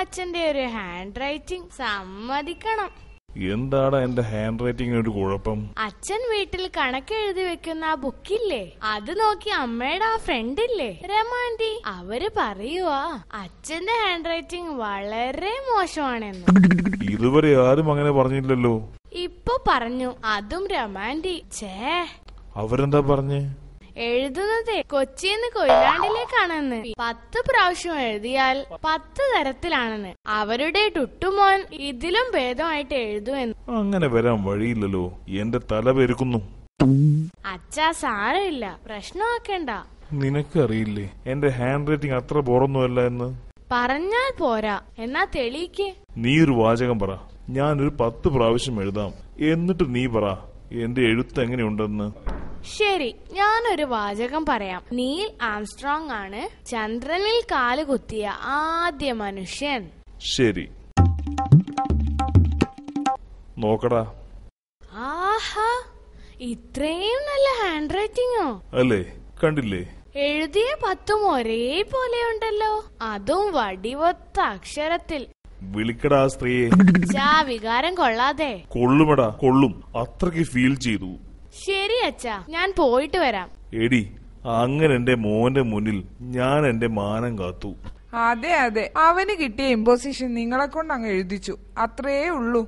അച്ഛന്റെ ഒരു hand writing സമ്മതിക്കണം. എന്താടാ എന്റെ ഹാൻഡ് റൈറ്റിംഗിന് ഒരു കുഴപ്പം? അച്ഛൻ വീട്ടിൽ കണക്ക് എഴുതി വെക്കുന്ന ആ ബുക്കില്ലേ, അത് നോക്കി അമ്മയുടെ ആ ഫ്രണ്ട് ഇല്ലേ രമാൻഡി, അവര് പറയുവാ അച്ഛന്റെ ഹാൻഡ് റൈറ്റിംഗ് വളരെ മോശമാണെന്ന്. ഇതുവരെ ആരും അങ്ങനെ പറഞ്ഞില്ലല്ലോ. ഇപ്പൊ പറഞ്ഞു, അതും രമാൻഡി. അവരെന്താ പറഞ്ഞേ? എഴുതുന്നതേ കൊച്ചിന്ന് കൊയിലാണ്ടിലേക്കാണെന്ന്. 10 പ്രാവശ്യം എഴുതിയാൽ 10 തരത്തിലാണെന്ന്. അവരുടെ ടുട്ടുമോൻ ഇതിലും ഭേദമായിട്ട് എഴുതുമെന്ന്. അങ്ങനെ വരാൻ വഴിയില്ലല്ലോ, എന്റെ തല പെരുക്കുന്നു. അച്ഛാ സാരമില്ല, പ്രശ്നമാക്കണ്ട. നിനക്കറിയില്ലേ എന്റെ ഹാൻഡ് റൈറ്റിംഗ് അത്ര പോറൊന്നുമല്ല എന്ന്? പറഞ്ഞാൽ പോരാ, എന്നാ തെളിയിക്ക്. നീ ഒരു വാചകം പറ, ഞാനൊരു 10 പ്രാവശ്യം എഴുതാം. എന്നിട്ട് നീ പറ എന്റെ എഴുത്ത് എങ്ങനെയുണ്ടെന്ന്. ശരി, ഞാനൊരു വാചകം പറയാം. നീൽ ആംസ്ട്രോങ് ആണ് ചന്ദ്രനിൽ കാല് കുത്തിയ ആദ്യ മനുഷ്യൻ. ശരി, നോക്കടാ. ആഹാ, ഇത്രയും നല്ല ഹാൻഡ് റൈറ്റിംഗോ? അല്ലേ, കണ്ടില്ലേ? എഴുതിയ 10ഉം ഒരേപോലെയുണ്ടല്ലോ, അതും വടിവൊത്ത അക്ഷരത്തിൽ. വിളിക്കടാ സ്ത്രീയെ. വികാരം കൊള്ളാതെ. കൊള്ളുമടാ, കൊള്ളും. അത്രയ്ക്ക് ഫീൽ ചെയ്തു. ശരി അച്ഛാ, ഞാൻ പോയിട്ട് വരാം. എടി, അങ്ങനെ എന്റെ മോന്റെ മുന്നിൽ ഞാൻ എന്റെ മാനം കാത്തു. അതെ അതെ, അവന് കിട്ടിയ ഇമ്പോസിഷൻ നിങ്ങളെ കൊണ്ട് അങ്ങ് എഴുതിച്ചു, അത്രേ ഉള്ളൂ.